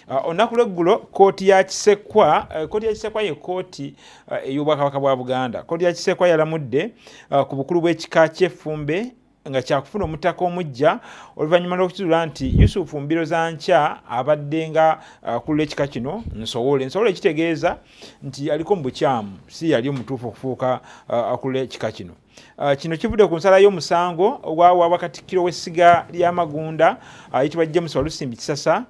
Olunaku lw'eggulo kkooti ya Kisekwa ye kkooti ey'Obwakabaka bwa Buganda. Kkooti ya Kisekwa yalamudde ku bukulu bw'ekika ky'Effumbe nga kyakufuna omutaka omuggya oluvannyuma lw'okukizuula nti Yusufu Mbirozankya abadde nga akulira ekika kino Nsowole ekitegeeza nti aliko mu bukyamu, si yali omutuufu okufuuka akulira ekika kino. Kino kivudde ku nsala y'omusango ogwawa Katikkiro w'essiga ly'Amagunda ayitibwa James Walusimbi Kisasa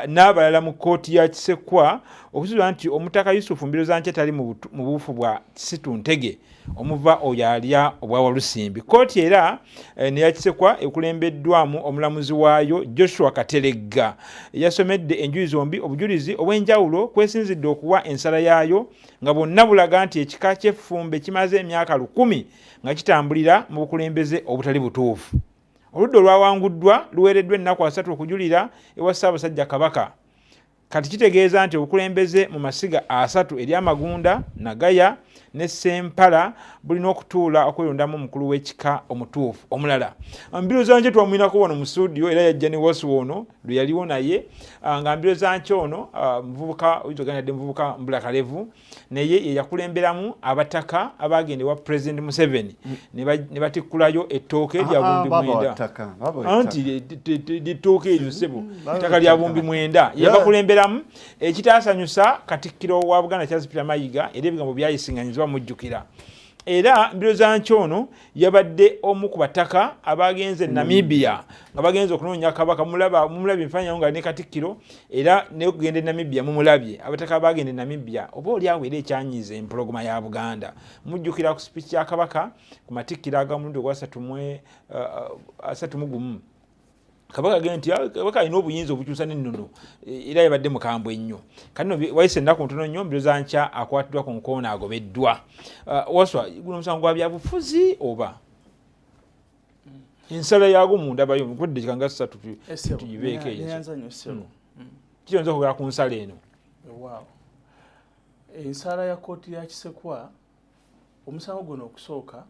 n'abalala mu kkooti ya Kisekwa okuzuula nti omutaka Yusufu Mbirozankya tali mu buufu bwa Kisitu Ntege omuva oyo alya obwa Walusimbi. Kkooti era neya Kisekwa ekulembeddwamu omulamuzi waayo Joshua Kateregga yasomedde enjuyi zombi obujulizi obw'enjawulo kwesinzidde okuwa ensala yaayo nga bonna bulaga nti ekika ky'Effumbe kimaze emyaka 10 nga kitambulira mu bukulembeze obutali butuufu. Oludda olwawanguddwa luweereddwa ennaku 3 okujulira ewa Ssaabasajja Kabaka. Kati kitegeeza nti obukulembeze mu masiga 3 ery'Amagunda, Nagaya ne Sempala bulina okutuula okwelondamu omukulu w'ekika omutuufu omulala. Mbirozankya twamwinako wano mu studio era yajja ne Wasu ono lwe yaliwo naye nga Mbirozankya ono muvubuka mbulakalevu naye ye yakulemberamu abataka abagenda ewa President Museveni ne batikkulayo ettooke lya bumbi mwenda. Anti ettooke eryo ssebo ettaka lya bumbi mwenda ye bakulemberamu ekitaasanyusa Katikkiro wa Buganda Charles Peter Mayiga era ebigambo byayisinganyizibwa mujjukira. Era Mbirozankya ono yabadde omu ku bataka abagenze Namibia nga bagenze okunoonya Kabaka mumulabye enfaananyi nga ne Katikkiro era ne kugenda Namibia mumulabye abataka abagende Namibia oba oli awo era ekyanyiza empologoma ya Buganda mujjukira ku speech ya Kabaka ku matikkiro ag'omulundi ogwa 31 Kabaka agenda nti Kabaka alina obuyinza obukyusa n'ennono era yabadde mukambwe ennyo. Kati wayise ennaku ntono nnyo Mbirozankya akwatiddwa ku nkoona agobeddwa. Waswa guno omusango gwa byabufuzi oba ensala yaago munda bayo mukudde kikanga 3 tugibeeko ekyo kiyinza okugera ku nsala eno. Ensala ya kkooti ya Kisekwa omusango guno okusooka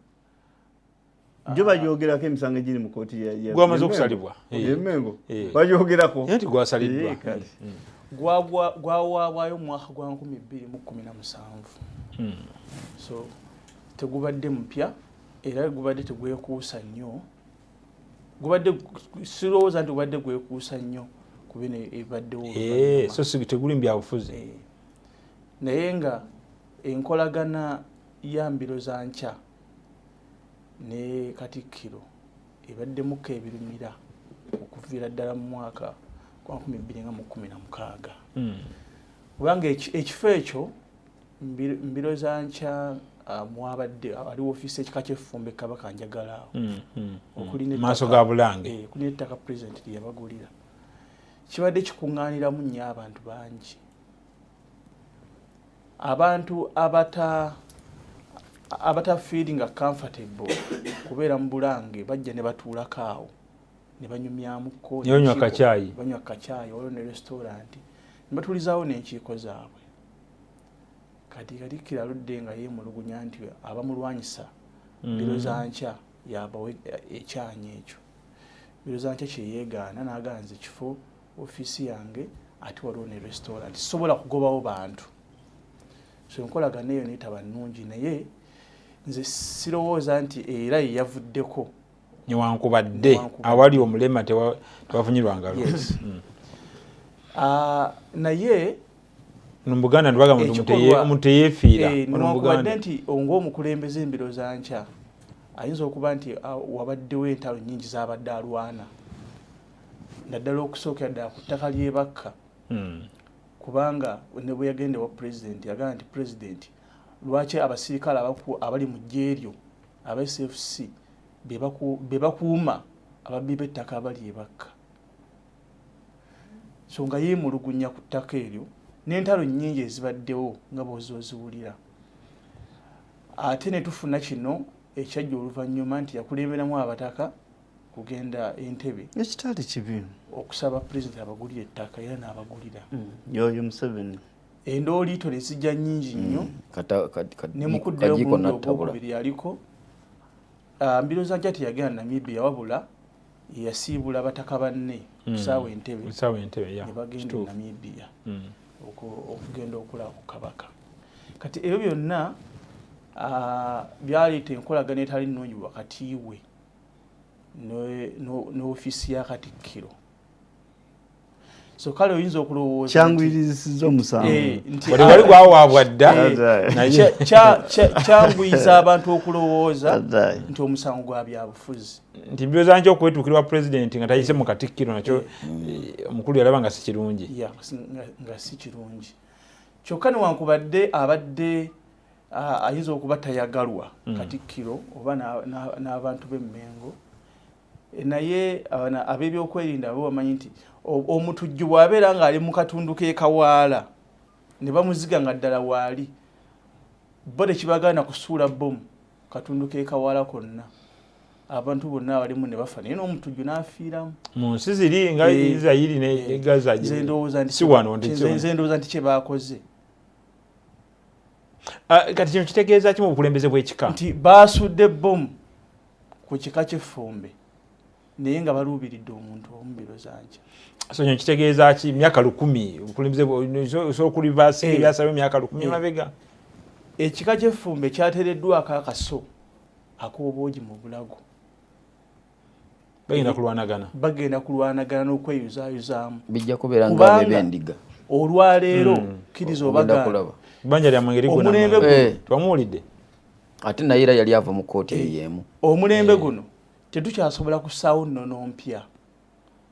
Njo bajogerako emisango egiri mu kkooti ya gwamaze okusalibwa Mengo bajogerako nti gwasaliddwa gwawaabwayo mu mwaka gwa 2017 so tegubadde mupya era gubadde tegwekuusa nnyo gubadde sirowooza nti gubadde gwekuusa nnyo ku bino ebibaddewo so si teguli mu byabufuzi naye nga enkolagana ya Mbirozankya ne Katikkiro ebaddemuko ebirumira okuviira ddala mu mwaka gwa 2016 kubanga ekifo ekyo Mbirozankya mwabadde ali ofiisi ekika ky'Effumbe Kabaka njagala awo maaso ga Bulange kuli ettaka President lye yabagulira kibadde kikuŋŋaaniramu nnyo abantu bangi abantu abata feeling comfortable kubeera mu Bulange bajja ne batuulako awo ne banyumyamu ko banywa kacaayi waliwo ne restaurant ne batuulizaawo n'enkiiko zaabwe. Kati Katikkiro aludde nga yeemulugunya nti abamulwanyisa Mbirozankya yabawe ekyanyi ekyo. Mbirozankya kyeyeegaana n'aganza ekifo ofiisi yange ate waliwo ne restaurant sobola kugobawo bantu. So enkolagana eyo neetaba nnungi naye nze sirowooza nti era ye yavuddeko newankubadde awali omulema tewafunyirwanga naye mu Buganda ntibaga omuntu teyeefiira newankubadde nti ng'omukulembeze Mbirozankya ayinza okuba nti wabaddewo entalo nnyingi z'abadde alwana naddala okusookera ddala ku ttaka ly'Ebakka kubanga ne bwe yagenda wa President yagamba nti President lwaki abasirikale abali mu jjeeryo aba SFC be bakuuma ababbi b'ettaka abali Ebakka. So nga yeemulugunya ku ttaka eryo n'entalo nnyingi ezibaddewo nga bw'oziwulira. Ate ne tufuna kino ekyajja oluvannyuma nti yakulemberamu abataka kugenda Entebbe ekitali kibi okusaba President abagulira ettaka era n'abagulira yoyo Museveni endooliito ne zijja nnyingi nnyo ne mukuddeyo omulundi ogwokubiri yaliko Mbirozankya teyagenda Namibia wabula yasiibula abataka banne kusaawa Entebbe ya ne bagenda e Namibia okugenda okulaba ku kabaka. Kati ebyo byonna byaleeta enkolagana etali nnungi wakati we n'ofiisi ya Katikkiro. So kale oyinza okulowooza kyanguyiriza omusango wali gwawaabwa dda kyanguyiriza abantu okulowooza nti omusango gwa byabufuzi nti mbyoza nti okwetuukirwa pulezidenti nga tayise mu Katikkiro nakyo omukulu yalaba nga si kirungi nga si kirungi. Kyokka newankubadde abadde ayinza okuba tayagalwa Katikkiro oba n'abantu b'Emmengo, naye ab'ebyokwerinda bo bamanyi nti omutujju bw'abeera ng'ali mu katundu k'ekawaala ne bamuziga nga ddala waali bo tekibagaana kusuula bomu katundu k'ekawaala konna, abantu bonna abalimu ne bafa naye n'omutujju n'afiiramu. Mu nsi ziri nga Isirayiri ne Gaza nze ndowooza nti kye baakoze. Kati kino kitegeeza ki mu bukulembeze bw'ekika? Nti baasudde bomu ku kika ky'Effumbe naye nga baluubiridde omuntu omu biro zankya. So kino kitegeeza ki? Myaka 10 obukulembeze osobola okulivaasa ebyasalawo emyaka 10 mabega. Ekika ky'Effumbe kyateereddwako akaso ak'obwogi mu bulago. Bagenda kulwanagana n'okweyuzaayuzaamu. Bijja kubeera nga b'endiga. Olwaleero kkiriza obaganda banja lya mwengeri gona twamuwulidde ate naye era yali ava mu kkooti ey'emu. Omulembe guno tetukyasobola kusaawo nnono mpya.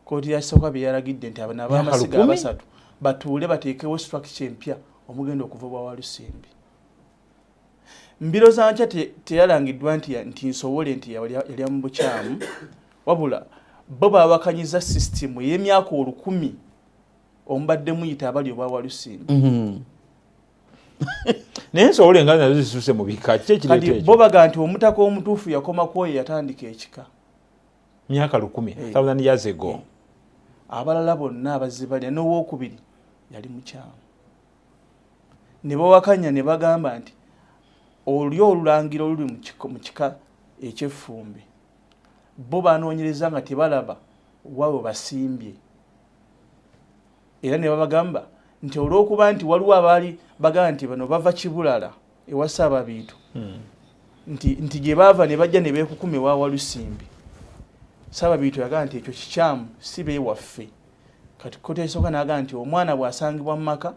Kkooti ya Kisooka bye yaragidde nti abamasiga abasatu batuule bateekewo structure empya omugenda okuva bwa Walusimbi. Mbiro za nkya teyalangiddwa nti nsobole nti yali mu bukyamu, wabula bo bawakanyiza sisitimu ey'emyaka 1000 omubadde muyita abali obwa Walusimbi. Naye nsobole nga nazo zisuse mu bika ki ekireeta ekyo? Bo baga nti omutaka omutuufu yakoma ku oyo yatandika ekika myaka 1000 years ago. Abalala bonna abazibalya n'owookubiri yali mukyamu. Ne bawakanya ne bagamba nti oli olulangiro oluli mu kika eky'Effumbe bo banoonyereza nga tebalaba wawe basimbye, era ne babagamba nti olw'okuba nti waliwo abaali bagamba nti bano bava Kibulala ewa Ssaababiitu nti gye baava ne bajja ne beekukume wa Walusimbi. Ssaababiitu yagamba nti ekyo kikyamu si beewaffe. Kati kkooti esooka n'agamba nti omwana bw'asangibwa mu maka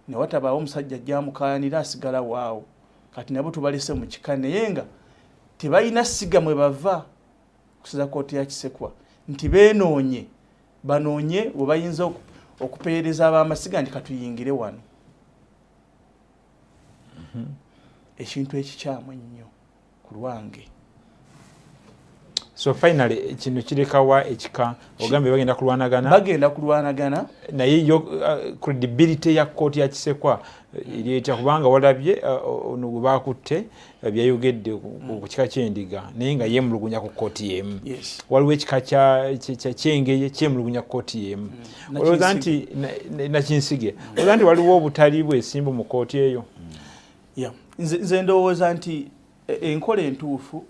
ne watabaawo omusajja ajjamukaanira asigala waawo, kati nabo tubalese mu kika naye nga tebalina ssiga mwe bava. Kusiza kkooti ya Kisekwa nti benoonye banoonye bwe bayinza okupeereza ab'amasiga nti katuyingire wano. Ekintu ekikyamu ennyo ku lwange. So finally kino kirekawa ekika ogambye bagenda kulwanagana naye yo credibility ya kkooti ya Kisekwa ilieta kubanga walabye ono gwe bakutte byayogedde ku kika ky'endiga naye nga yemulugunya ku kkooti y'emu. Waliwo ekika ky'engeye kyemulugunya ku kkooti y'emu. Olowooza nti Nakinsige olowooza nti waliwo obutali bwesimbu mu kkooti eyo? Nze ndowooza nti enkola entuufu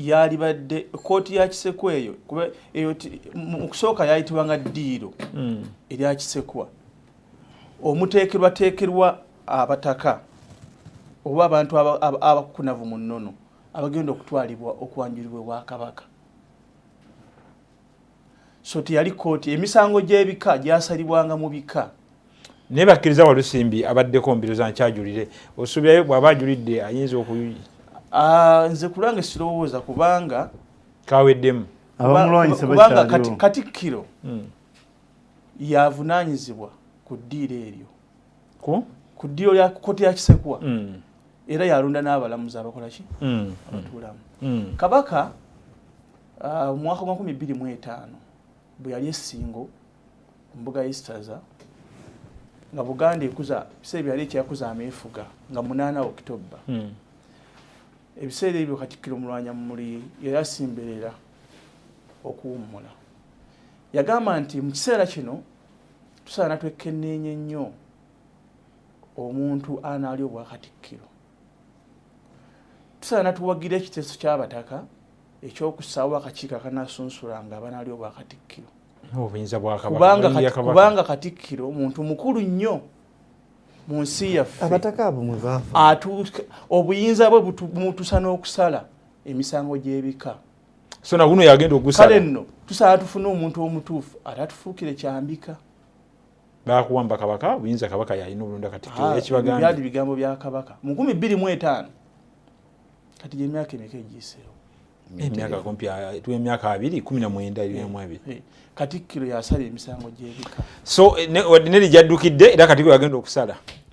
yalibadde kkooti ya Kisekwa eyo kuba eyo mu kusooka yayitibwanga ddiiro erya Kisekwa. Omuteekerwa abataka oba abantu abakunavu mu nnono abagenda okutwalibwa okwanjulibwa bwa Kabaka. So teyali kkooti, emisango gy'ebika gyasalibwanga mu bika. Naye bakkiriza Walusimbi abaddeko mbiro za nkyajulire osuubirayo bw'aba ajulidde ayinza okuyi? Nze kulwange sirowooza kubanga kaweddemu kubanga Katikkiro yavunaanyizibwa ku ddiiro eryo ku ddiiro lya kkooti ya Kisekwa era yalonda n'abalamuzi abakola ki abatuulamu. Kabaka mu mwaka gwa 2005 bwe yali essingo ku mbuga y'Eastaza nga Buganda ekuza biseera byali ekyakuza ameefuga nga 8 Oktoba. Ebiseera ebyo Katikkiro Mulwanyammuli yali asimberera okuwummula. Yagamba nti mu kiseera kino tusaana twekenneenye nnyo omuntu anaali obwa Katikkiro. Tusaana tuwagira ekiteeso ky'abataka ekyokussaawo akakiiko akanaasunsulanga abanaali obwa Katikkiro. obuyinza bwa kabaka kubanga Katikkiro omuntu mukulu nnyo mu nsi yaffe abataka abo mwe baafa obuyinza bwe butusa n'okusala emisango gy'ebika so na guno yagenda ogusala kale nno tusala tufune omuntu omutuufu atatufuukire kyambika bakuwamba kabaka obuyinza kabaka yalina obulonda Katikkiro ekibagambye byali bigambo bya kabaka mu 2025 kati gy'emyaka emeka egiyiseewo emyaka kumpi emyaka 2019 erimu ebiri Katikkiro yasala emisango gy'ebika so ne lijjaddukidde era Katikkiro yagenda okusala